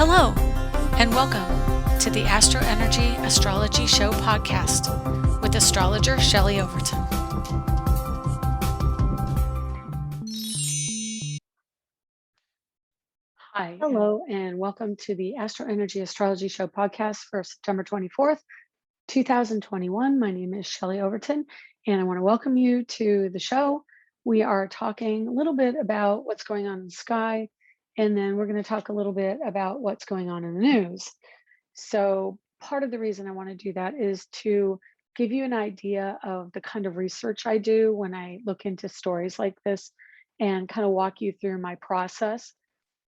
Hello, and welcome to the AstroEnergy Astrology Show podcast with Astrologer Shelley Overton. Hi, hello, and welcome to the AstroEnergy Astrology Show podcast for September 24th, 2021. My name is Shelley Overton, and I want to welcome you to the show. We are talking a little bit about what's going on in the sky, and then we're going to talk a little bit about what's going on in the news. So part of the reason I want to do that is to give you an idea of the kind of research I do when I look into stories like this and kind of walk you through my process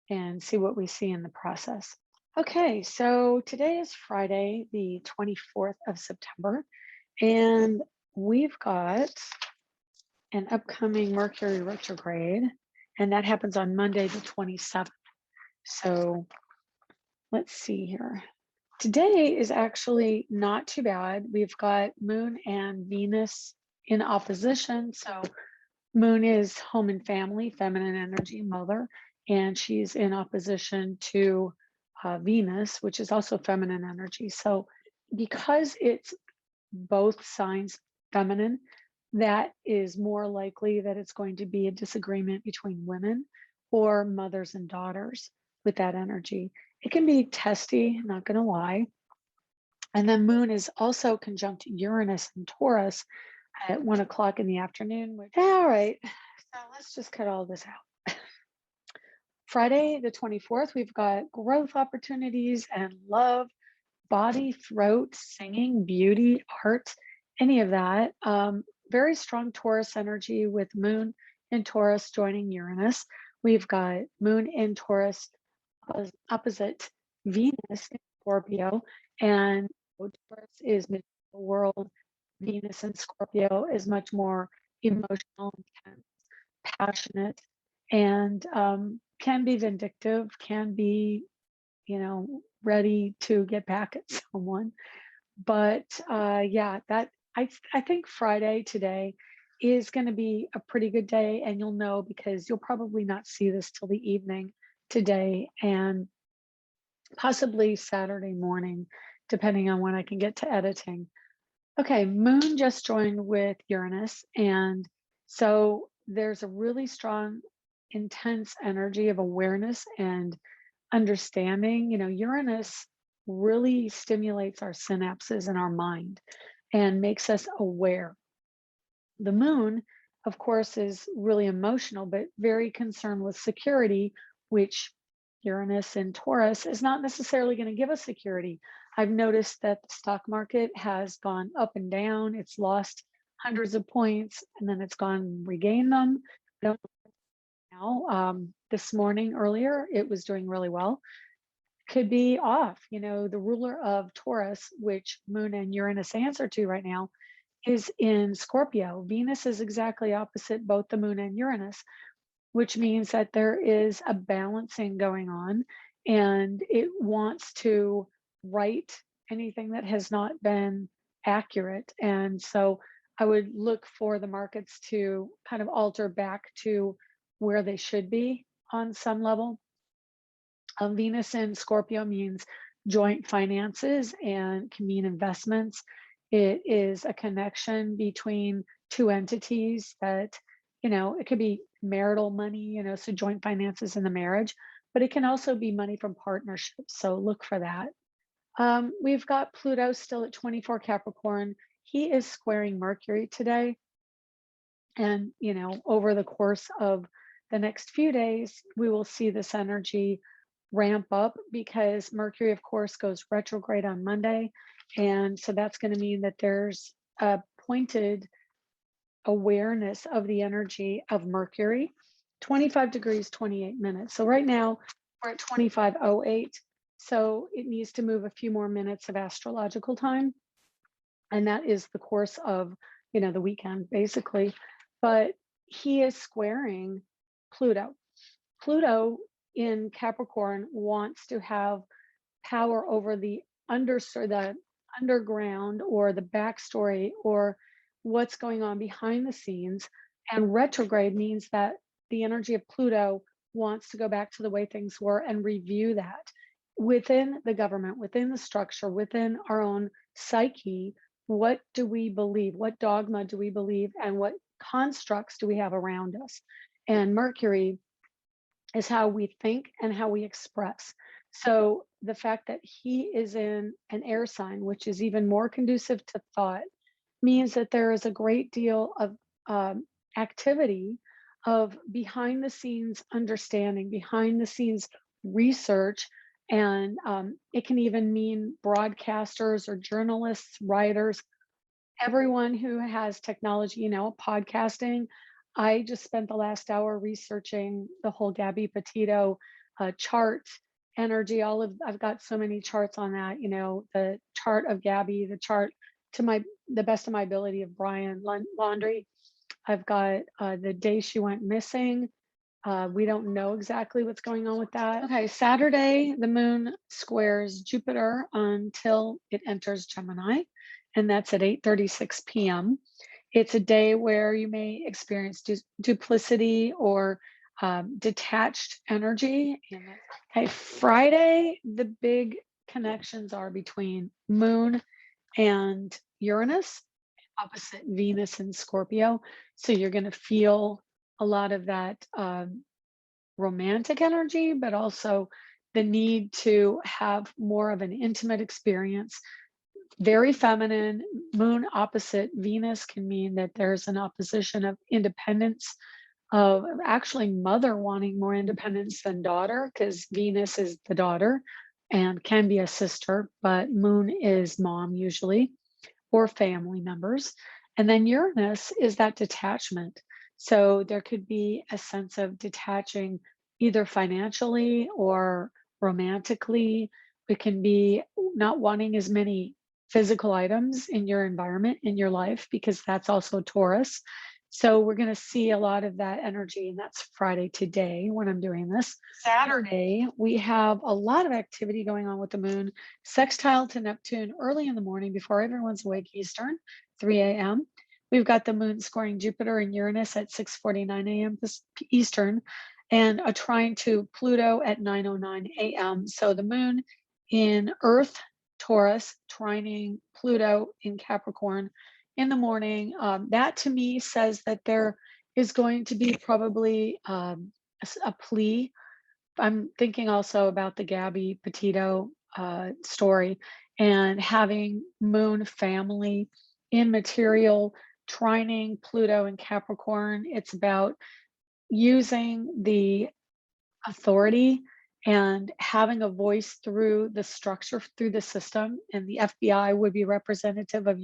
and see what we see in the process. Okay, so today is Friday, the 24th of September, and we've got an upcoming Mercury Retrograde, and that happens on Monday, the 27th. So let's see here. Today is actually not too bad. We've got Moon and Venus in opposition. So Moon is home and family, feminine energy, mother, and she's in opposition to Venus, which is also feminine energy. So because it's both signs feminine, that is more likely that it's going to be a disagreement between women or mothers and daughters with that energy. It can be testy, not going to lie. And then Moon is also conjunct Uranus and Taurus at 1 o'clock in the afternoon. All right, so let's just cut all this out. Friday, the 24th, we've got growth opportunities and love, body, throat, singing, beauty, art, any of that. Very strong Taurus energy with Moon in Taurus joining Uranus. We've got Moon in Taurus opposite Venus in Scorpio, and Taurus is the world. Venus in Scorpio is much more emotional, intense, passionate, and can be vindictive, can be, ready to get back at someone. But yeah, that I think Friday today is going to be a pretty good day, and you'll know because you'll probably not see this till the evening today and possibly Saturday morning, depending on when I can get to editing. Okay, Moon just joined with Uranus, and so there's a really strong, intense energy of awareness and understanding. Uranus really stimulates our synapses in our mind and makes us aware. The Moon, of course, is really emotional, but very concerned with security, which Uranus and Taurus is not necessarily going to give us security. I've noticed that the stock market has gone up and down. It's lost hundreds of points and then it's gone regained them. Now, this morning earlier, it was doing really well. Could be off. The ruler of Taurus, which Moon and Uranus answer to right now, is in Scorpio. Venus is exactly opposite both the Moon and Uranus, which means that there is a balancing going on and it wants to right anything that has not been accurate. And so I would look for the markets to kind of alter back to where they should be on some level. Venus in Scorpio means joint finances and can mean investments. It is a connection between two entities that, it could be marital money, so joint finances in the marriage, but it can also be money from partnerships. So look for that. We've got Pluto still at 24 Capricorn. He is squaring Mercury today. And, over the course of the next few days, we will see this energy ramp up because Mercury, of course, goes retrograde on Monday. And so that's going to mean that there's a pointed awareness of the energy of Mercury, 25 degrees, 28 minutes. So right now we're at 25:08. So it needs to move a few more minutes of astrological time. And that is the course of, the weekend, basically. But he is squaring Pluto. Pluto in Capricorn wants to have power over the underground or the backstory or what's going on behind the scenes. And retrograde means that the energy of Pluto wants to go back to the way things were and review that within the government, within the structure, within our own psyche, what do we believe? What dogma do we believe? And what constructs do we have around us? And Mercury is how we think and how we express. So the fact that he is in an air sign, which is even more conducive to thought, means that there is a great deal of activity of behind the scenes understanding, behind the scenes research. And it can even mean broadcasters or journalists, writers, everyone who has technology, podcasting. I just spent the last hour researching the whole Gabby Petito chart energy. I've got so many charts on that, the chart of Gabby, the chart to the best of my ability of Brian Laundrie. I've got the day she went missing. We don't know exactly what's going on with that. Okay, Saturday, the moon squares Jupiter until it enters Gemini, and that's at 8:36 p.m. It's a day where you may experience duplicity or detached energy. Okay, Friday, the big connections are between moon and Uranus, opposite Venus and Scorpio. So you're going to feel a lot of that romantic energy, but also the need to have more of an intimate experience. Very feminine. Moon opposite Venus can mean that there's an opposition of independence, of actually mother wanting more independence than daughter, because Venus is the daughter and can be a sister, but moon is mom usually, or family members. And then Uranus is that detachment. So there could be a sense of detaching either financially or romantically. It can be not wanting as many physical items in your environment, in your life, because that's also Taurus. So we're going to see a lot of that energy, and that's Friday today when I'm doing this. Saturday, we have a lot of activity going on with the moon, sextile to Neptune early in the morning before everyone's awake Eastern, 3 a.m. We've got the moon squaring Jupiter and Uranus at 6:49 a.m. Eastern, and a trine to Pluto at 9:09 a.m. So the moon in Earth, Taurus, trining Pluto in Capricorn in the morning. That to me says that there is going to be probably a plea. I'm thinking also about the Gabby Petito story, and having moon family in material, trining Pluto and Capricorn. It's about using the authority and having a voice through the structure, through the system. And the FBI would be representative of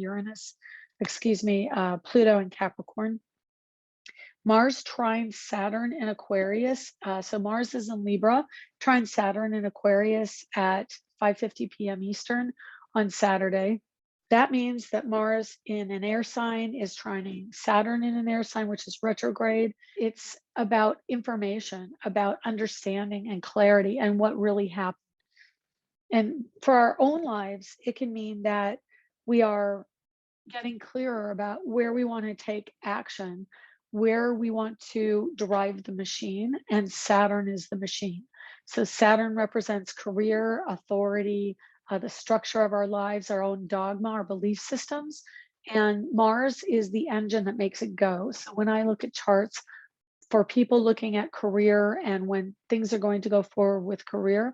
Pluto and Capricorn. Mars trines Saturn in Aquarius. So Mars is in Libra, trines Saturn in Aquarius at 5:50 p.m. Eastern on Saturday. That means that Mars in an air sign is trining Saturn in an air sign, which is retrograde. It's about information, about understanding and clarity and what really happened. And for our own lives, it can mean that we are getting clearer about where we want to take action, where we want to drive the machine, and Saturn is the machine. So Saturn represents career, authority, the structure of our lives, our own dogma, our belief systems, and Mars is the engine that makes it go. So when I look at charts for people looking at career and when things are going to go forward with career,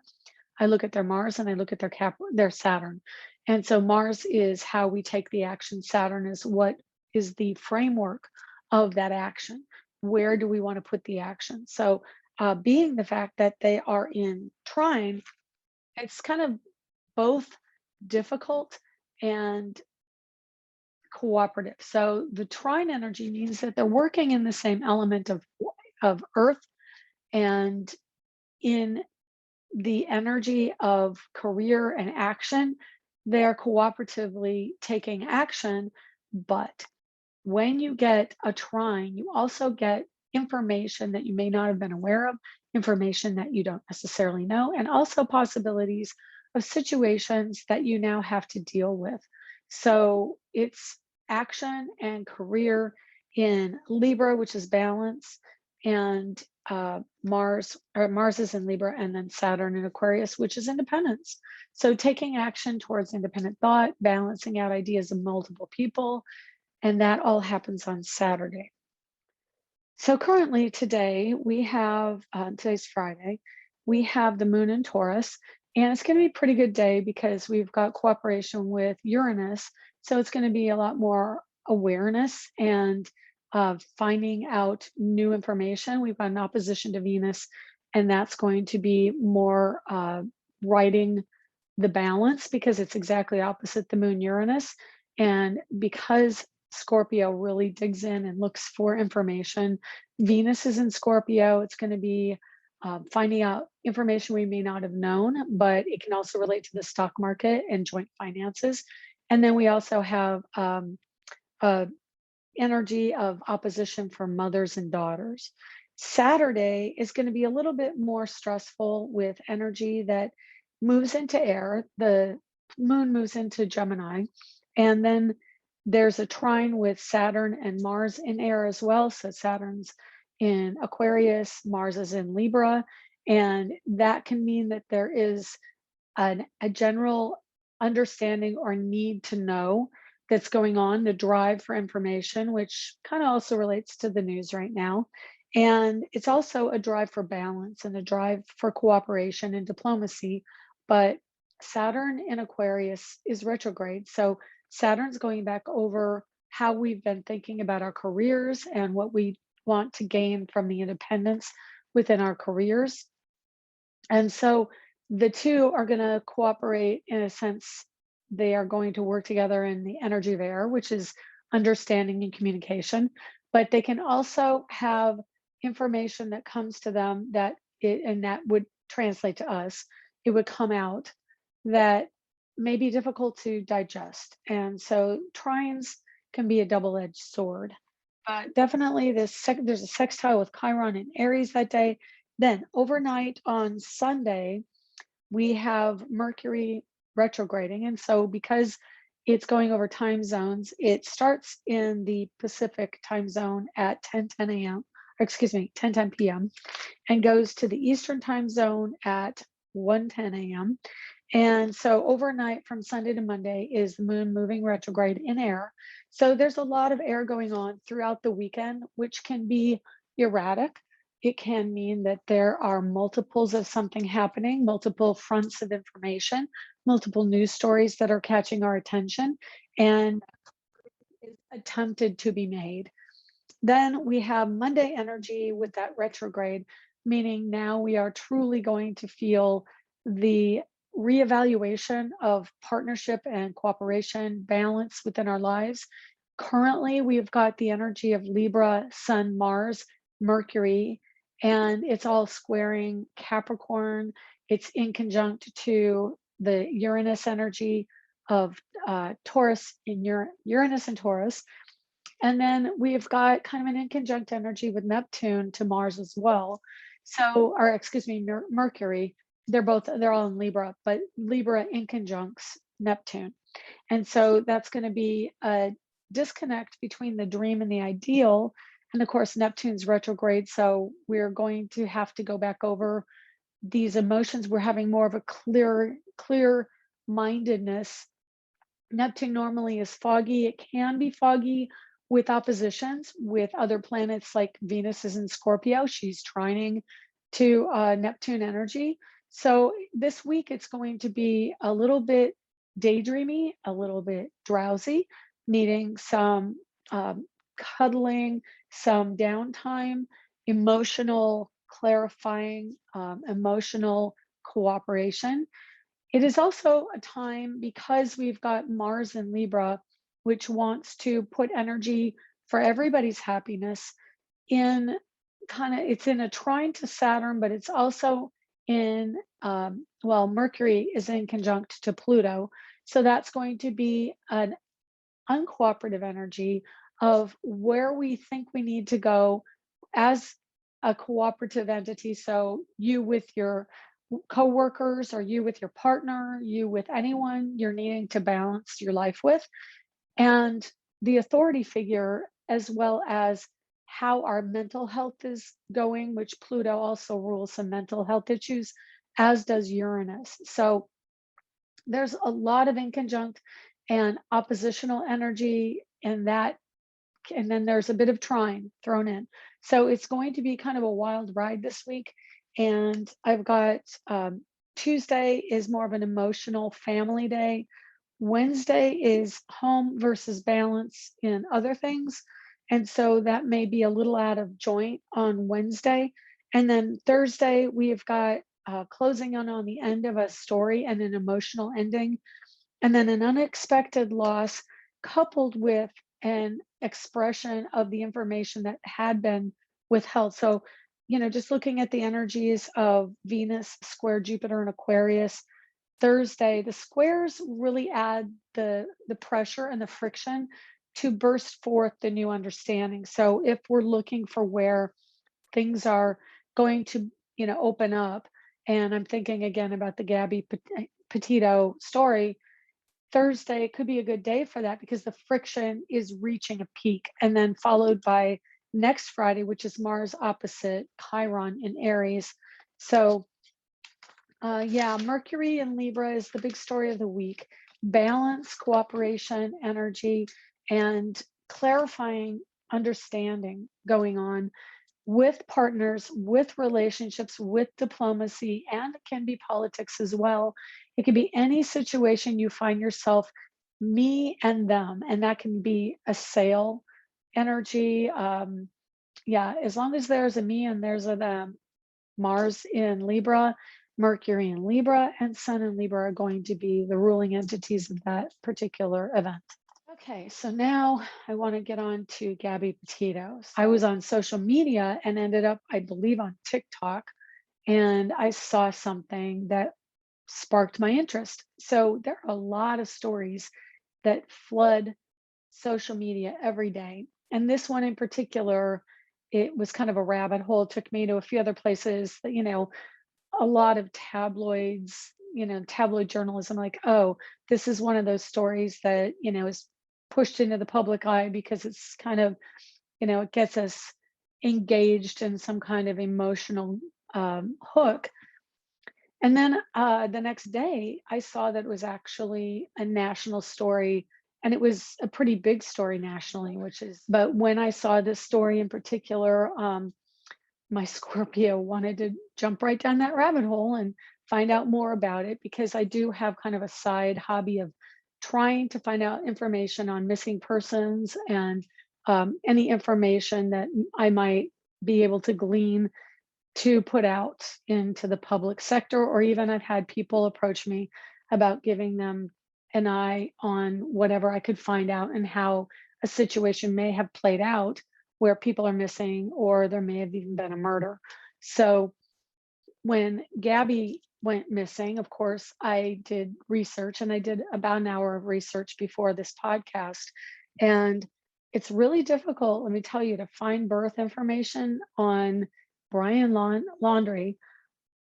I look at their Mars and I look at their Saturn. And so Mars is how we take the action. Saturn is what is the framework of that action. Where do we want to put the action? So being the fact that they are in trine, it's kind of both difficult and cooperative. So the trine energy means that they're working in the same element of Earth, and in the energy of career and action, they're cooperatively taking action. But when you get a trine, you also get information that you may not have been aware of, information that you don't necessarily know, and also possibilities of situations that you now have to deal with. So it's action and career in Libra, which is balance, and Mars is in Libra, and then Saturn in Aquarius, which is independence. So taking action towards independent thought, balancing out ideas of multiple people, and that all happens on Saturday. So currently today we have, today's Friday, we have the moon in Taurus, and it's going to be a pretty good day because we've got cooperation with Uranus. So it's going to be a lot more awareness and finding out new information. We've got an opposition to Venus, and that's going to be more writing the balance because it's exactly opposite the moon Uranus. And because Scorpio really digs in and looks for information, Venus is in Scorpio. It's going to be finding out information we may not have known, but it can also relate to the stock market and joint finances. And then we also have energy of opposition for mothers and daughters. Saturday is going to be a little bit more stressful with energy that moves into air. The moon moves into Gemini, and then there's a trine with Saturn and Mars in air as well. So Saturn's in Aquarius, Mars is in Libra, and that can mean that there is a general understanding or need to know that's going on, the drive for information, which kind of also relates to the news right now. And it's also a drive for balance and a drive for cooperation and diplomacy. But Saturn in Aquarius is retrograde. So Saturn's going back over how we've been thinking about our careers and what we want to gain from the independence within our careers. And so the two are going to cooperate in a sense. They are going to work together in the energy of air, which is understanding and communication, but they can also have information that comes to them and that would translate to us. It would come out that may be difficult to digest. And so trines can be a double-edged sword. But definitely there's a sextile with Chiron and Aries that day. Then overnight on Sunday, we have Mercury retrograding. And so because it's going over time zones, it starts in the Pacific time zone at 10:10 a.m., or excuse me, 10:10 p.m., and goes to the Eastern time zone at 1:10 a.m. And so overnight from Sunday to Monday is the moon moving retrograde in air. So there's a lot of air going on throughout the weekend, which can be erratic. It can mean that there are multiples of something happening, multiple fronts of information, multiple news stories that are catching our attention, and is attempted to be made. Then we have Monday energy with that retrograde, meaning now we are truly going to feel the reevaluation of partnership and cooperation balance within our lives. Currently, we've got the energy of Libra, Sun, Mars, Mercury, and it's all squaring Capricorn. It's in conjunct to the Uranus energy of Taurus in Uranus and Taurus. And then we've got kind of an inconjunct energy with Neptune to Mars as well. So, or excuse me, Mercury, they're all in Libra, but Libra inconjuncts Neptune. And so that's going to be a disconnect between the dream and the ideal. And of course, Neptune's retrograde. So we're going to have to go back over these emotions. We're having more of a clear mindedness. Neptune normally is foggy. It can be foggy with oppositions with other planets, like Venus is in Scorpio. She's trining to Neptune energy. So this week it's going to be a little bit daydreamy, a little bit drowsy, needing some cuddling, some downtime, emotional clarifying, emotional cooperation. It is also a time, because we've got Mars in Libra, which wants to put energy for everybody's happiness in it's in a trine to Saturn, but it's also in, Mercury is in conjunct to Pluto. So that's going to be an uncooperative energy of where we think we need to go as a cooperative entity. So you with your coworkers, or you with your partner, you with anyone you're needing to balance your life with, and the authority figure, as well as how our mental health is going, which Pluto also rules some mental health issues, as does Uranus. So there's a lot of inconjunct and oppositional energy in that, and then there's a bit of trine thrown in. So it's going to be kind of a wild ride this week. And I've got Tuesday is more of an emotional family day. Wednesday is home versus balance in other things. And so that may be a little out of joint on Wednesday. And then Thursday, we've got closing on the end of a story and an emotional ending. And then an unexpected loss coupled with an expression of the information that had been withheld. So, just looking at the energies of Venus square Jupiter and Aquarius, Thursday, the squares really add the pressure and the friction to burst forth the new understanding. So if we're looking for where things are going to, open up, and I'm thinking again about the Gabby Petito story, Thursday could be a good day for that because the friction is reaching a peak, and then followed by next Friday, which is Mars opposite Chiron in Aries. So yeah, Mercury in Libra is the big story of the week. Balance, cooperation, energy, and clarifying understanding going on with partners, with relationships, with diplomacy, and it can be politics as well. It can be any situation you find yourself, me and them, and that can be a sale energy. Yeah, as long as there's a me and there's a them. Mars in Libra, Mercury in Libra, and Sun in Libra are going to be the ruling entities of that particular event. Okay, so now I want to get on to Gabby Petito. I was on social media and ended up, I believe, on TikTok, and I saw something that sparked my interest. So there are a lot of stories that flood social media every day. And this one in particular, it was kind of a rabbit hole. It took me to a few other places that, a lot of tabloids, tabloid journalism, like, oh, this is one of those stories that, is pushed into the public eye because it's kind of, it gets us engaged in some kind of emotional hook. And then the next day, I saw that it was actually a national story, and it was a pretty big story nationally, but when I saw this story in particular, my Scorpio wanted to jump right down that rabbit hole and find out more about it because I do have kind of a side hobby of trying to find out information on missing persons and any information that I might be able to glean to put out into the public sector, or even I've had people approach me about giving them an eye on whatever I could find out and how a situation may have played out where people are missing, or there may have even been a murder. So when Gabby went missing, of course, I did research, and I did about an hour of research before this podcast. And it's really difficult, let me tell you, to find birth information on Brian Laundrie.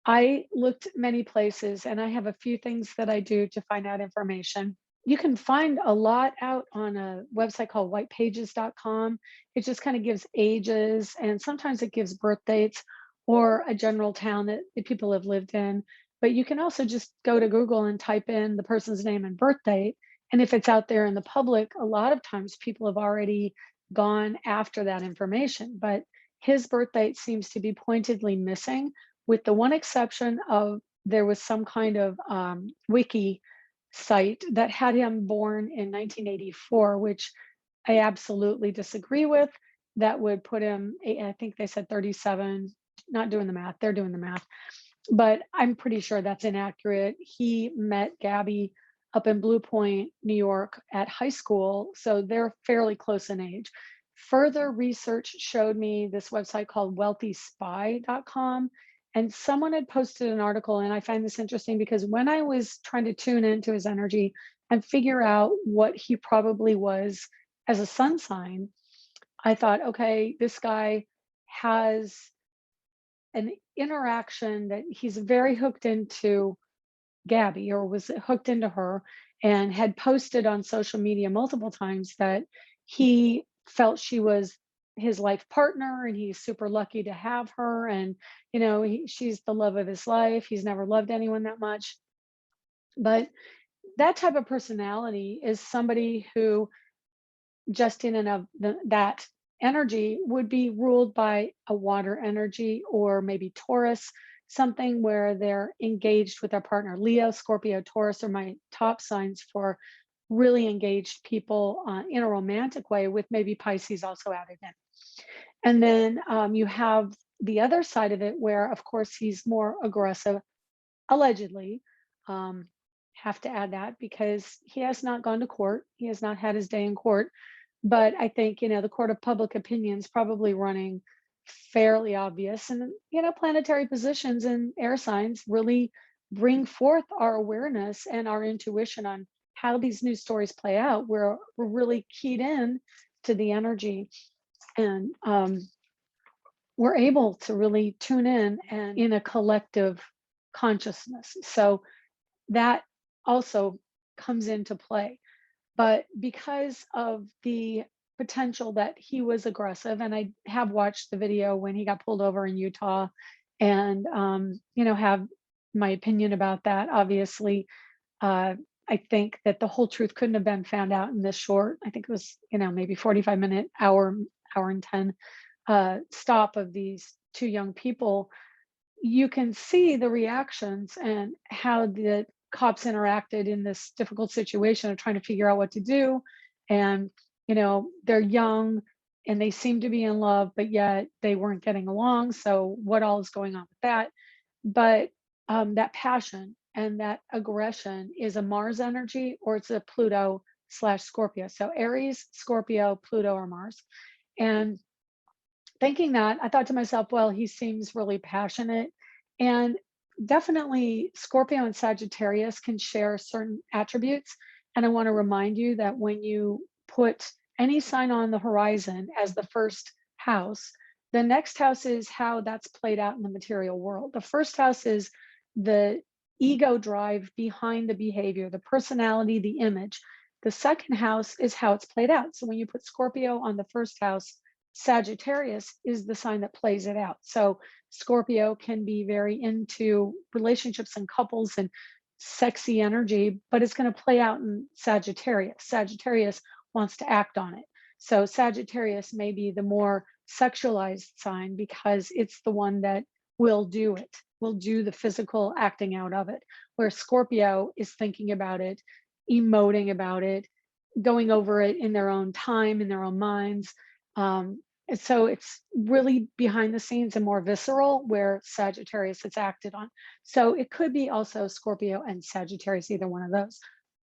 I looked many places, and I have a few things that I do to find out information. You can find a lot out on a website called whitepages.com. It just kind of gives ages, and sometimes it gives birth dates or a general town that the people have lived in. But you can also just go to Google and type in the person's name and birth date. And if it's out there in the public, a lot of times people have already gone after that information. But his birth date seems to be pointedly missing, with the one exception of there was some kind of wiki site that had him born in 1984, which I absolutely disagree with. That would put him, I think they said 37, not doing the math, they're doing the math, but I'm pretty sure that's inaccurate. He met Gabby up in Blue Point, New York at high school, so they're fairly close in age. Further research showed me this website called wealthyspy.com, and someone had posted an article, and I find this interesting because when I was trying to tune into his energy and figure out what he probably was as a sun sign, I thought, okay, this guy has an interaction that he's very hooked into Gabby, or was hooked into her, and had posted on social media multiple times that he felt she was his life partner, and he's super lucky to have her. And, she's the love of his life. He's never loved anyone that much. But that type of personality is somebody who, just in and of that energy, would be ruled by a water energy, or maybe Taurus, something where they're engaged with their partner. Leo, Scorpio, Taurus are my top signs for really engaged people in a romantic way, with maybe Pisces also added in. And then you have the other side of it, where, of course, he's more aggressive, allegedly. Um, have to add that because he has not gone to court. He has not had his day in court. But I think, the court of public opinion is probably running fairly obvious. And, planetary positions and air signs really bring forth our awareness and our intuition on how these news stories play out. We're really keyed in to the energy, and we're able to really tune in and in a collective consciousness. So that also comes into play. But because of the potential that he was aggressive, and I have watched the video when he got pulled over in Utah, and have my opinion about that. Obviously, I think that the whole truth couldn't have been found out in this short. I think it was, maybe 45-minute, hour and 10 stop of these two young people. You can see the reactions and how the cops interacted in this difficult situation of trying to figure out what to do. And, they're young and they seem to be in love, but yet they weren't getting along. So what all is going on with that? But that passion and that aggression is a Mars energy, or it's a Pluto / Scorpio. So Aries, Scorpio, Pluto, or Mars. And thinking that, I thought to myself, well, he seems really passionate. And definitely Scorpio and Sagittarius can share certain attributes. And I want to remind you that when you put any sign on the horizon as the first house, the next house is how that's played out in the material world. The first house is the ego drive behind the behavior, the personality, the image. The second house is how it's played out. So when you put Scorpio on the first house, Sagittarius is the sign that plays it out. So Scorpio can be very into relationships and couples and sexy energy, but it's going to play out in Sagittarius. Sagittarius wants to act on it. So Sagittarius may be the more sexualized sign because it's the one that will do it, will do the physical acting out of it, where Scorpio is thinking about it, emoting about it, going over it in their own time, in their own minds. So it's really behind the scenes and more visceral, where Sagittarius it's acted on. So it could be also Scorpio and Sagittarius, either one of those.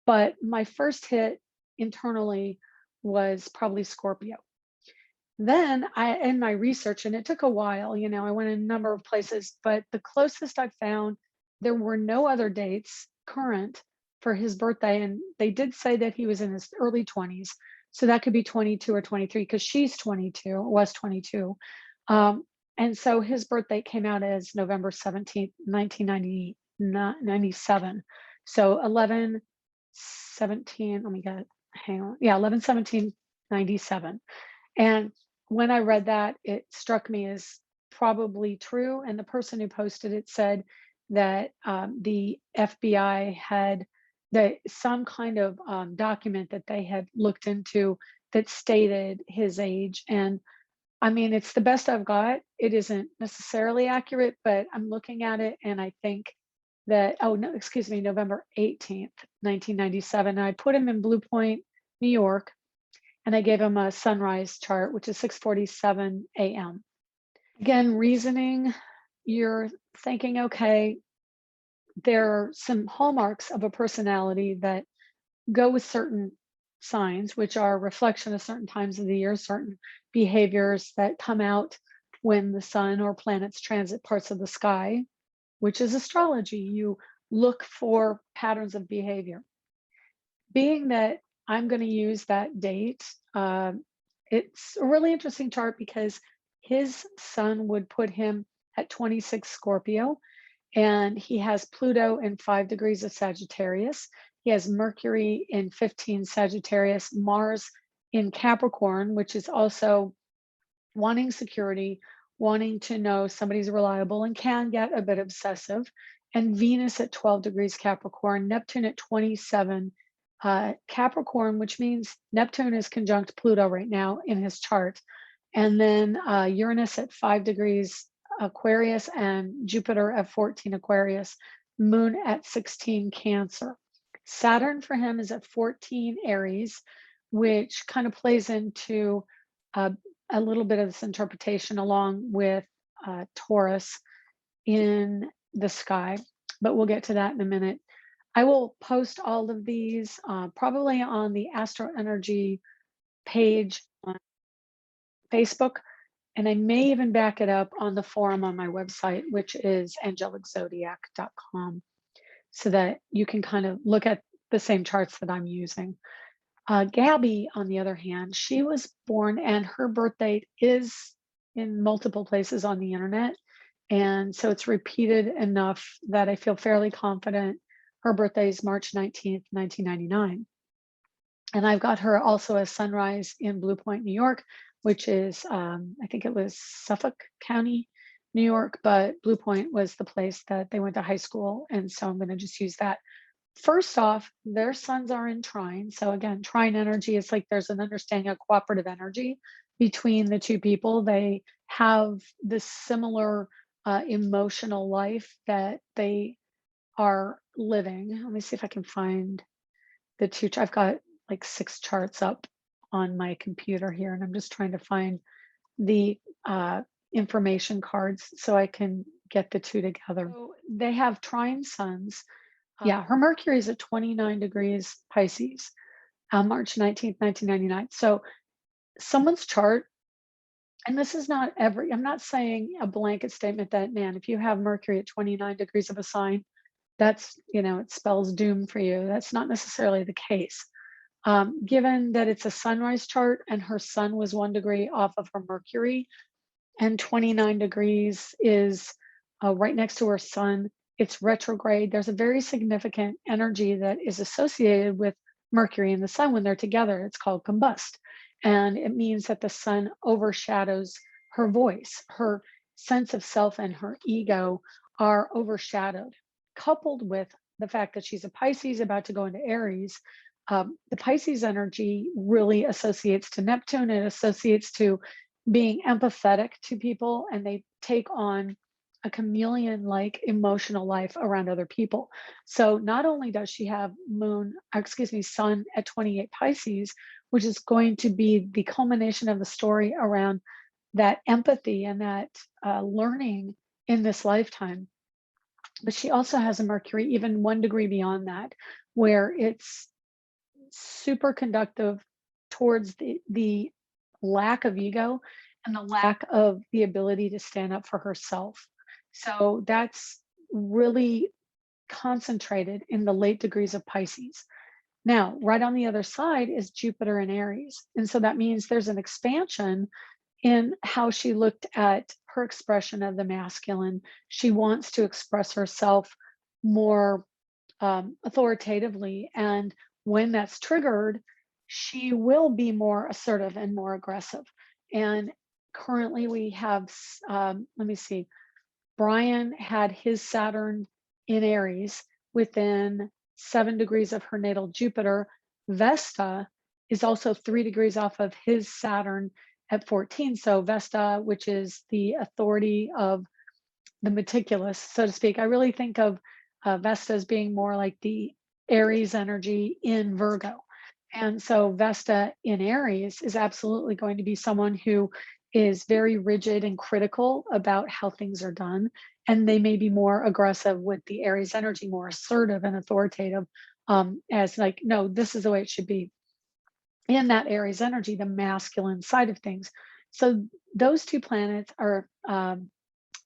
But my first hit internally was probably Scorpio. Then in my research, and it took a while, I went in a number of places, but the closest I found, there were no other dates current for his birthday. And they did say that he was in his early 20s. So that could be 22 or 23, because she's 22, was 22. And so his birthday came out as November 17th, 1997. So 11/17, let me get it, hang on. Yeah, 11/17/97. And when I read that, it struck me as probably true. And the person who posted it said that the FBI had some kind of document that they had looked into that stated his age. And I mean, it's the best I've got. It isn't necessarily accurate, but I'm looking at it and I think that, oh, no, excuse me, November 18th, 1997. And I put him in Blue Point, New York, and I gave him a sunrise chart, which is 6:47 a.m. Again, reasoning, you're thinking, okay, there are some hallmarks of a personality that go with certain signs, which are a reflection of certain times of the year, certain behaviors that come out when the sun or planets transit parts of the sky, which is astrology. You look for patterns of behavior. Being that I'm going to use that date, it's a really interesting chart because his sun would put him at 26 Scorpio, and he has Pluto in 5 degrees of Sagittarius. He has Mercury in 15 Sagittarius, Mars in Capricorn, which is also wanting security, wanting to know somebody's reliable and can get a bit obsessive. And Venus at 12 degrees Capricorn, Neptune at 27 Capricorn, which means Neptune is conjunct Pluto right now in his chart. And then Uranus at 5 degrees Aquarius and Jupiter at 14 Aquarius, Moon at 16 Cancer. Saturn for him is at 14 Aries, which kind of plays into uh, a little bit of this interpretation along with Taurus in the sky, but we'll get to that in a minute. I will post all of these probably on the AstroEnergy page on Facebook, and I may even back it up on the forum on my website, which is angeliczodiac.com, so that you can kind of look at the same charts that I'm using. Gabby, on the other hand, she was born and her birth date is in multiple places on the internet. And so it's repeated enough that I feel fairly confident. Her birthday is March 19th, 1999. And I've got her also as sunrise in Blue Point, New York, which is, I think it was Suffolk County, New York, but Blue Point was the place that they went to high school. And so I'm going to just use that. First off, their suns are in trine. So again, trine energy is like there's an understanding of cooperative energy between the two people. They have this similar emotional life that they are living. Let me see if I can find the two. I've got like 6 charts up on my computer here, and I'm just trying to find the information cards so I can get the two together. So they have trine suns. Yeah, her Mercury is at 29 degrees Pisces, March 19th, 1999. So someone's chart, and this is not I'm not saying a blanket statement that, man, if you have Mercury at 29 degrees of a sign, that's, it spells doom for you. That's not necessarily the case. Given that it's a sunrise chart and her sun was 1 degree off of her Mercury, and 29 degrees is right next to her sun, it's retrograde. There's a very significant energy that is associated with Mercury and the sun when they're together. It's called combust. And it means that the sun overshadows her voice, her sense of self and her ego are overshadowed, coupled with the fact that she's a Pisces about to go into Aries. The Pisces energy really associates to Neptune. It associates to being empathetic to people, and they take on a chameleon-like emotional life around other people. So not only does she have sun at 28 Pisces, which is going to be the culmination of the story around that empathy and that learning in this lifetime, but she also has a Mercury even 1 degree beyond that, where it's super conductive towards the lack of ego and the lack of the ability to stand up for herself. So that's really concentrated in the late degrees of Pisces. Now, right on the other side is Jupiter in Aries. And so that means there's an expansion in how she looked at her expression of the masculine. She wants to express herself more authoritatively. And when that's triggered, she will be more assertive and more aggressive. And currently we have, let me see, Brian had his Saturn in Aries within 7 degrees of her natal Jupiter. Vesta is also 3 degrees off of his Saturn at 14. So Vesta, which is the authority of the meticulous, so to speak. I really think of Vesta as being more like the Aries energy in Virgo. And so Vesta in Aries is absolutely going to be someone who is very rigid and critical about how things are done. And they may be more aggressive with the Aries energy, more assertive and authoritative, as like, no, this is the way it should be. In that Aries energy, the masculine side of things. So those two planets are an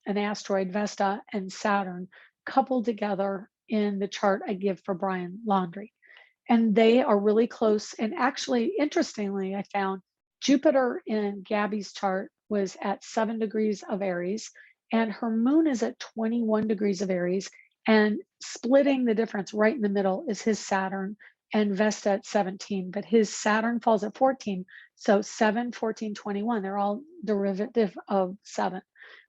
asteroid, Vesta and Saturn, coupled together in the chart I give for Brian Laundrie. And they are really close. And actually, interestingly, I found Jupiter in Gabby's chart was at 7 degrees of Aries, and her moon is at 21 degrees of Aries. And splitting the difference right in the middle is his Saturn and Vesta at 17, but his Saturn falls at 14. So 7, 14, 21, they're all derivative of 7,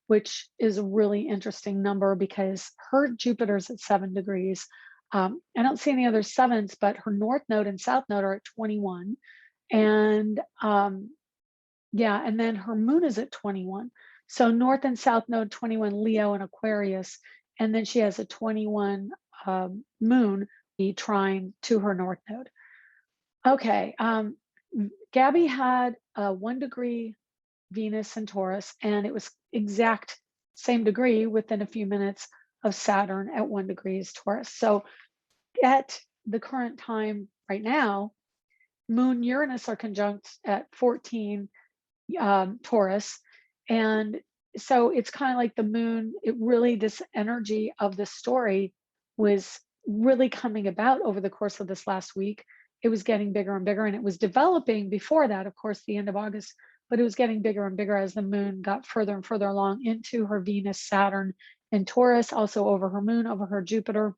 which is a really interesting number because her Jupiter's at 7 degrees. I don't see any other sevens, but her North Node and South Node are at 21. And yeah, and then her moon is at 21. So North and South Node 21, Leo and Aquarius. And then she has a 21 moon trine to her North Node. Okay. Gabby had a 1 degree Venus in Taurus, and it was exact same degree within a few minutes of Saturn at 1 degrees Taurus. So at the current time right now, Moon Uranus are conjunct at 14 Taurus. And so it's kind of like the moon, it really, this energy of the story was really coming about over the course of this last week. It was getting bigger and bigger, and it was developing before that, of course, the end of August, but it was getting bigger and bigger as the moon got further and further along into her Venus, Saturn, and Taurus, also over her moon, over her Jupiter.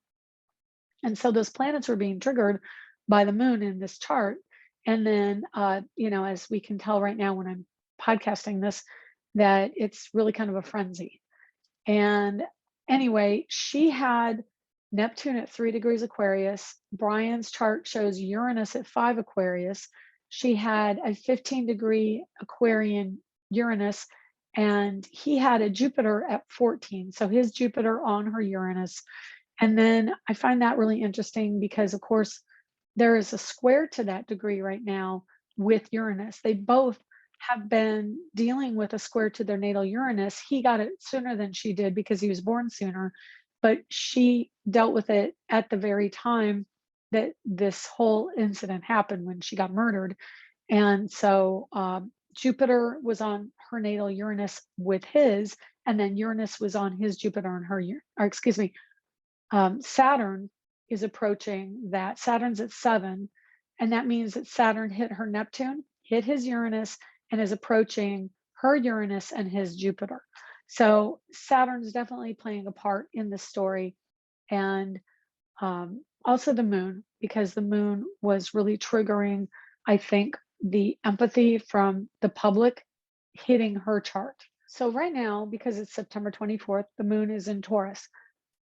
And so those planets were being triggered by the moon in this chart. And then, as we can tell right now when I'm podcasting this, that it's really kind of a frenzy. And anyway, she had Neptune at 3 degrees Aquarius. Brian's chart shows Uranus at 5 Aquarius. She had a 15-degree Aquarian Uranus, and he had a Jupiter at 14. So his Jupiter on her Uranus. And then I find that really interesting because, of course, there is a square to that degree right now with Uranus. They both have been dealing with a square to their natal Uranus. He got it sooner than she did because he was born sooner, but she dealt with it at the very time that this whole incident happened when she got murdered. And so Jupiter was on her natal Uranus with his, and then Uranus was on his Jupiter and her, Saturn is approaching that. Saturn's at 7, and that means that Saturn hit her Neptune, hit his Uranus, and is approaching her Uranus and his Jupiter. So Saturn's definitely playing a part in this story. And also the moon, because the moon was really triggering, I think, the empathy from the public hitting her chart. So right now, because it's September 24th, the moon is in Taurus.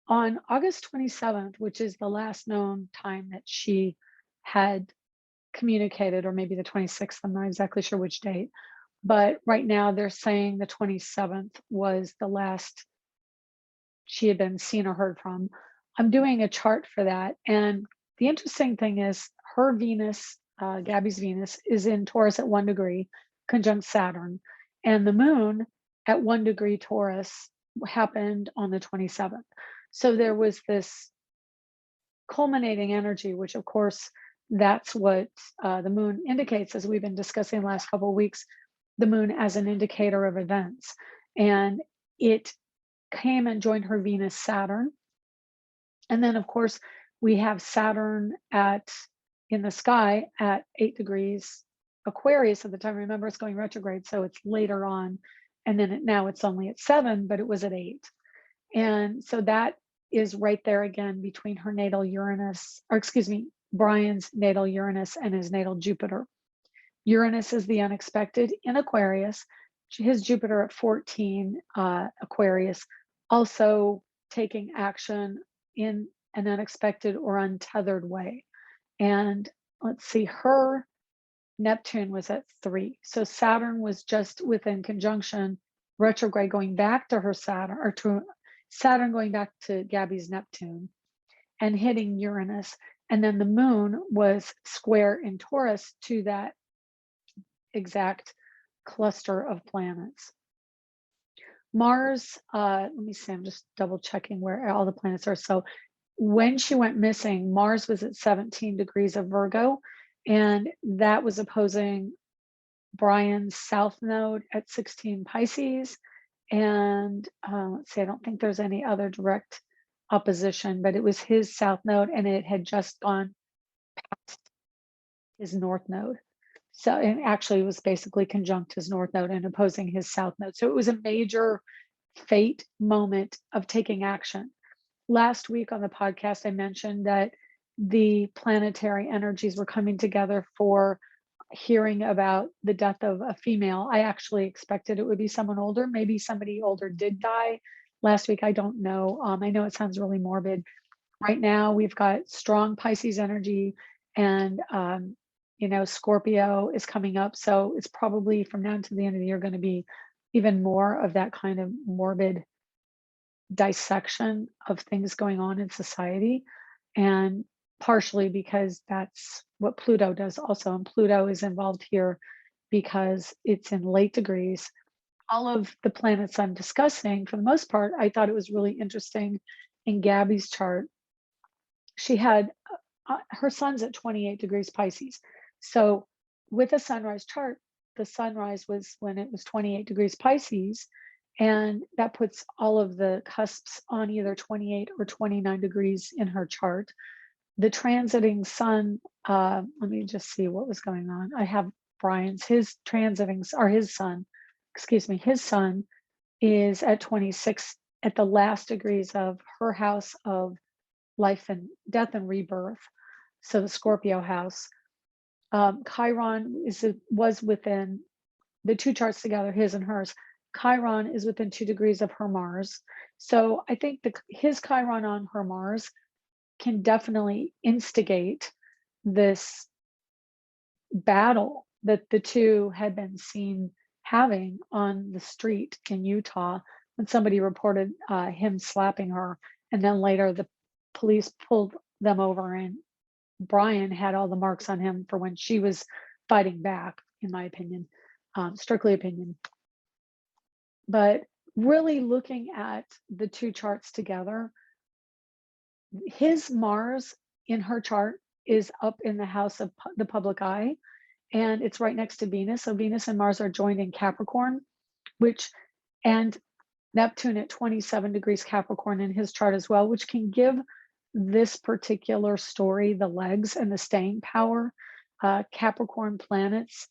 On August 27th, which is the last known time that she had communicated, or maybe the 26th, I'm not exactly sure which date, but right now they're saying the 27th was the last she had been seen or heard from. I'm doing a chart for that. And the interesting thing is her Venus, Gabby's Venus, is in Taurus at 1 degree, conjunct Saturn. And the moon at 1 degree Taurus happened on the 27th. So there was this culminating energy, which of course, that's what the moon indicates, as we've been discussing the last couple of weeks, the moon as an indicator of events. And it came and joined her Venus, Saturn. And then, of course, we have Saturn in the sky at 8 degrees Aquarius at the time. Remember, it's going retrograde, so it's later on. And then now it's only at 7, but it was at 8. And so that is right there again between her natal Uranus, Brian's natal Uranus and his natal Jupiter. Uranus is the unexpected in Aquarius. His Jupiter at 14 Aquarius, also taking action in an unexpected or untethered way. And let's see, her Neptune was at 3. So Saturn was just within conjunction, retrograde, going back to her Saturn, or to Saturn going back to Gabby's Neptune and hitting Uranus. And then the moon was square in Taurus to that exact cluster of planets. Mars, let me see, I'm just double checking where all the planets are. So when she went missing, Mars was at 17 degrees of Virgo, and that was opposing Brian's South Node at 16 Pisces. And let's see, I don't think there's any other direct opposition, but it was his South Node, and it had just gone past his North Node. So it actually was basically conjunct his North Node and opposing his South Node. So it was a major fate moment of taking action. Last week on the podcast, I mentioned that the planetary energies were coming together for hearing about the death of a female. I actually expected it would be someone older. Maybe somebody older did die last week. I don't know. I know it sounds really morbid. Right now, we've got strong Pisces energy, and Scorpio is coming up. So it's probably from now to the end of the year going to be even more of that kind of morbid dissection of things going on in society. And partially because that's what Pluto does also. And Pluto is involved here because it's in late degrees. All of the planets I'm discussing, for the most part, I thought it was really interesting in Gabby's chart. She had her sun's at 28 degrees Pisces. So with a sunrise chart, the sunrise was when it was 28 degrees Pisces. And that puts all of the cusps on either 28 or 29 degrees in her chart. The transiting sun, let me just see what was going on. I have Brian's, his transitings, or his sun, his sun is at 26 at the last degrees of her house of life and death and rebirth. So the Scorpio house. Chiron was within the two charts together, his and hers. Chiron is within 2 degrees of her Mars. So I think his Chiron on her Mars can definitely instigate this battle that the two had been seen having on the street in Utah when somebody reported him slapping her. And then later the police pulled them over, and Brian had all the marks on him for when she was fighting back, in my opinion, strictly opinion. But really looking at the two charts together, his Mars in her chart is up in the house of the public eye, and it's right next to Venus. So Venus and Mars are joined in Capricorn, and Neptune at 27 degrees Capricorn in his chart as well, which can give this particular story the legs and the staying power. Capricorn planets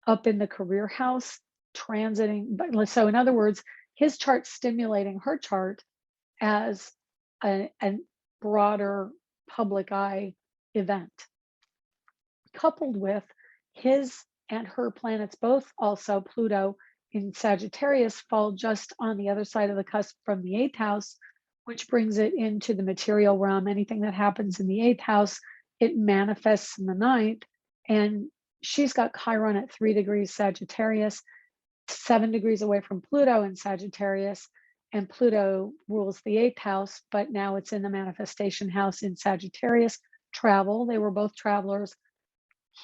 up in the career house transiting. So in other words, his chart stimulating her chart as a broader public eye event, coupled with his and her planets, both also Pluto in Sagittarius, fall just on the other side of the cusp from the 8th house, which brings it into the material realm. Anything that happens in the 8th house, it manifests in the 9th. And she's got Chiron at 3 degrees Sagittarius, 7 degrees away from Pluto in Sagittarius. And Pluto rules the 8th house, but now it's in the manifestation house in Sagittarius. Travel, they were both travelers.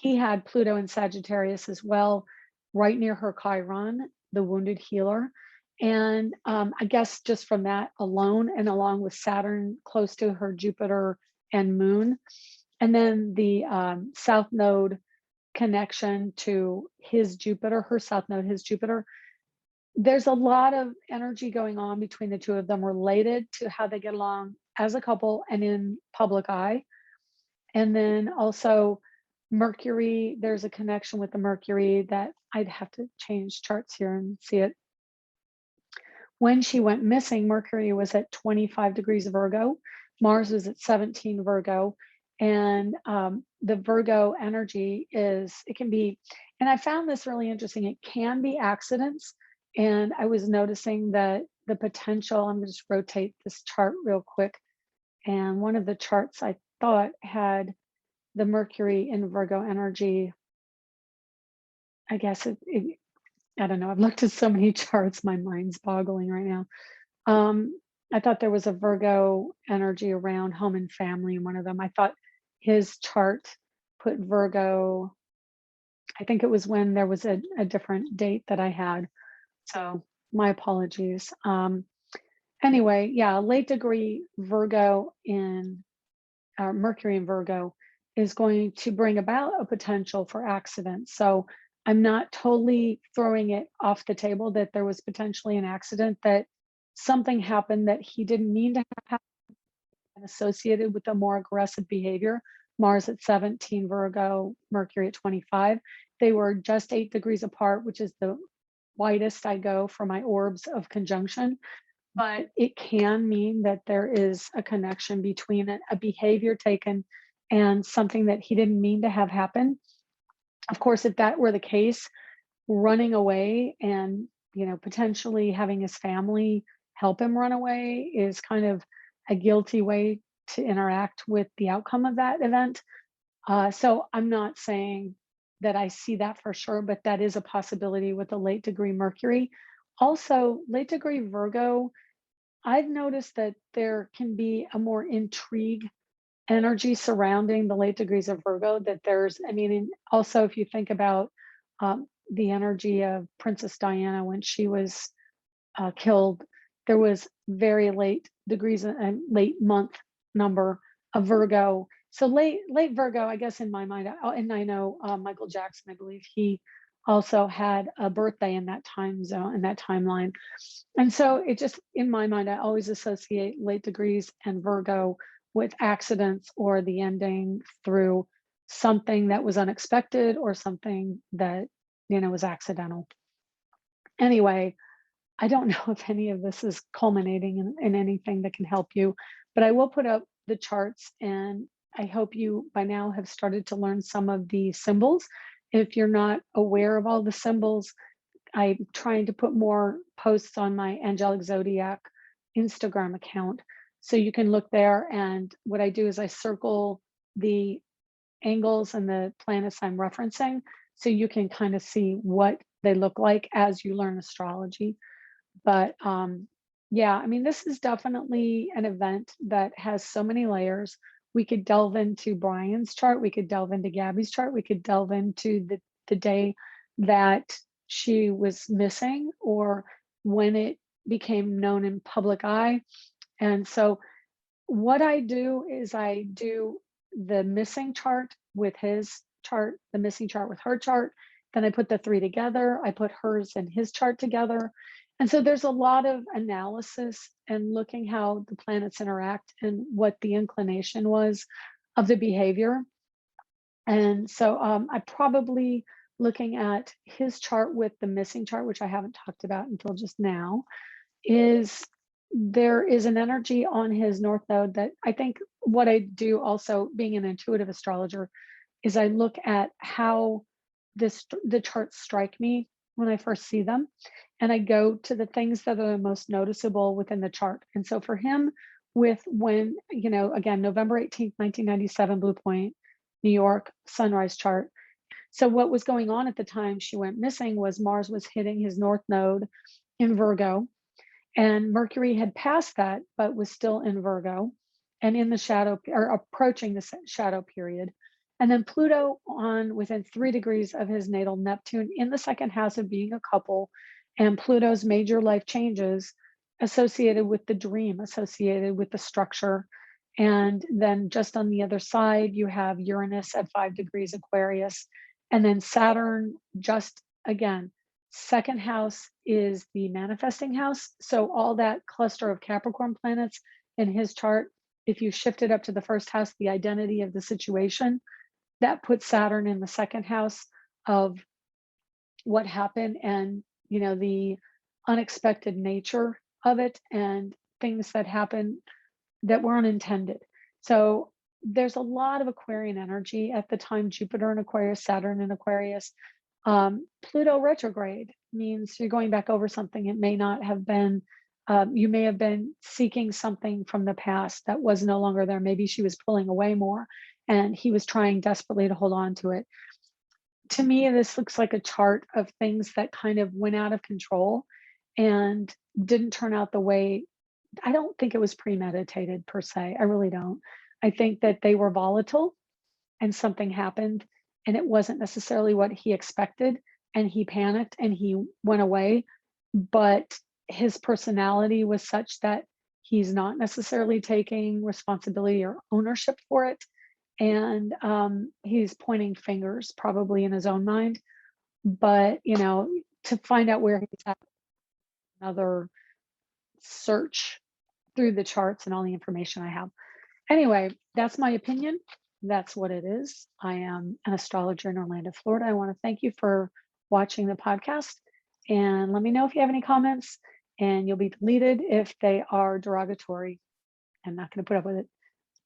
He had Pluto in Sagittarius as well, right near her Chiron, the wounded healer. And I guess just from that alone, and along with Saturn close to her Jupiter and Moon, and then the South Node connection to his Jupiter, her South Node, his Jupiter. There's a lot of energy going on between the two of them related to how they get along as a couple and in public eye. And then also Mercury, there's a connection with the Mercury that I'd have to change charts here and see it. When she went missing, Mercury was at 25 degrees Virgo. Mars was at 17 Virgo. And the Virgo energy it can be, and I found this really interesting, it can be accidents. And I was noticing that the potential, I'm going to just rotate this chart real quick. And one of the charts I thought had the Mercury in Virgo energy. I guess I don't know. I've looked at so many charts, my mind's boggling right now. I thought there was a Virgo energy around home and family in one of them. I thought his chart put Virgo, I think it was when there was a different date that I had. So my apologies. Anyway, yeah, late degree Virgo in Mercury in Virgo is going to bring about a potential for accidents. So I'm not totally throwing it off the table that there was potentially an accident, that something happened that he didn't mean to happen, and associated with a more aggressive behavior. Mars at 17 Virgo, Mercury at 25. They were just 8 degrees apart, which is the widest I go for my orbs of conjunction. But it can mean that there is a connection between a behavior taken and something that he didn't mean to have happen. Of course, if that were the case, running away and, potentially having his family help him run away is kind of a guilty way to interact with the outcome of that event. So I'm not saying that I see that for sure, but that is a possibility with the late degree Mercury. Also, late degree Virgo, I've noticed that there can be a more intrigue energy surrounding the late degrees of Virgo. That there's, I mean, and also if you think about the energy of Princess Diana when she was killed, there was very late degrees and late month number of Virgo. So late Virgo, I guess in my mind, and I know Michael Jackson, I believe he also had a birthday in that time zone, in that timeline. And so it just, in my mind, I always associate late degrees and Virgo with accidents or the ending through something that was unexpected or something that, was accidental. Anyway, I don't know if any of this is culminating in anything that can help you, but I will put up the charts, and I hope you by now have started to learn some of the symbols. If you're not aware of all the symbols, I'm trying to put more posts on my Angelic Zodiac Instagram account. So you can look there. And what I do is I circle the angles and the planets I'm referencing so you can kind of see what they look like as you learn astrology. But yeah, I mean, this is definitely an event that has so many layers. We could delve into Brian's chart. We could delve into Gabby's chart. We could delve into the day that she was missing or when it became known in public eye. And so what I do is I do the missing chart with his chart, the missing chart with her chart. Then I put the three together. I put hers and his chart together. And so there's a lot of analysis and looking how the planets interact and what the inclination was of the behavior. And so I probably looking at his chart with the missing chart, which I haven't talked about until just now, is there is an energy on his north node that I think what I do also being an intuitive astrologer is I look at how the charts strike me when I first see them, and I go to the things that are the most noticeable within the chart. And so for him, with when, again, November 18th, 1997, Blue Point, New York, sunrise chart. So what was going on at the time she went missing was Mars was hitting his north node in Virgo, and Mercury had passed that, but was still in Virgo and in the shadow or approaching the shadow period. And then Pluto on within 3 degrees of his natal Neptune in the second house of being a couple, and Pluto's major life changes associated with the dream, associated with the structure. And then just on the other side, you have Uranus at 5 degrees Aquarius, and then Saturn just again. Second house is the manifesting house. So all that cluster of Capricorn planets in his chart, if you shift it up to the first house, the identity of the situation, that puts Saturn in the second house of what happened and, the unexpected nature of it and things that happen that were unintended. So there's a lot of Aquarian energy at the time, Jupiter in Aquarius, Saturn in Aquarius. Pluto retrograde means you're going back over something. It may not have been, you may have been seeking something from the past that was no longer there. Maybe she was pulling away more and he was trying desperately to hold on to it. To me, this looks like a chart of things that kind of went out of control and didn't turn out the way. I don't think it was premeditated per se. I really don't. I think that they were volatile and something happened and it wasn't necessarily what he expected and he panicked and he went away, but his personality was such that he's not necessarily taking responsibility or ownership for it, and he's pointing fingers probably in his own mind. But to find out where he's at, another search through the charts and all the information I have. Anyway, that's my opinion. That's what it is. I am an astrologer in Orlando, Florida. I want to thank you for watching the podcast and let me know if you have any comments, and you'll be deleted if they are derogatory. I'm not going to put up with it.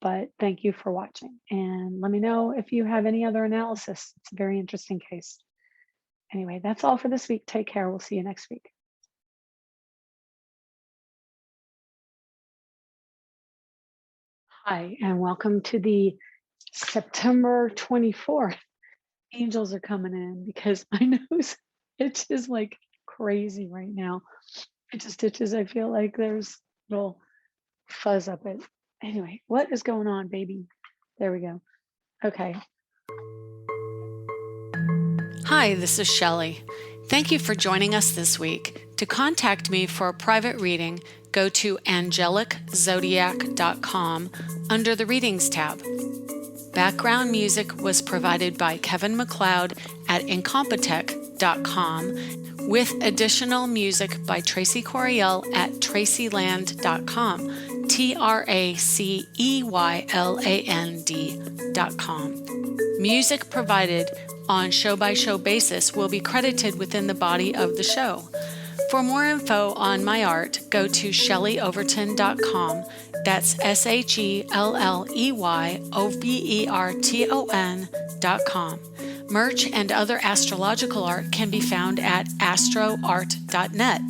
But thank you for watching. And let me know if you have any other analysis. It's a very interesting case. Anyway, that's all for this week. Take care. We'll see you next week. Hi, and welcome to the September 24th. Angels are coming in because my nose itches like crazy right now. It just itches. I feel like there's little fuzz up it. Anyway, what is going on, baby? There we go. Okay. Hi, this is Shelley. Thank you for joining us this week. To contact me for a private reading, go to angeliczodiac.com under the Readings tab. Background music was provided by Kevin MacLeod at incompetech.com, with additional music by Tracy Coriel at tracyland.com, TRACEYLAND.com. Music provided on show-by-show basis will be credited within the body of the show. For more info on my art, go to shelleyoverton.com. That's SHELLEYOVERTON.com. Merch and other astrological art can be found at astroart.net.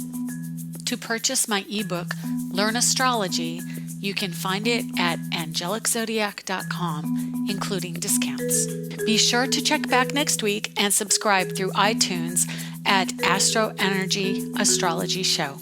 To purchase my ebook, Learn Astrology, you can find it at angeliczodiac.com, including discounts. Be sure to check back next week and subscribe through iTunes at AstroEnergy Astrology Show.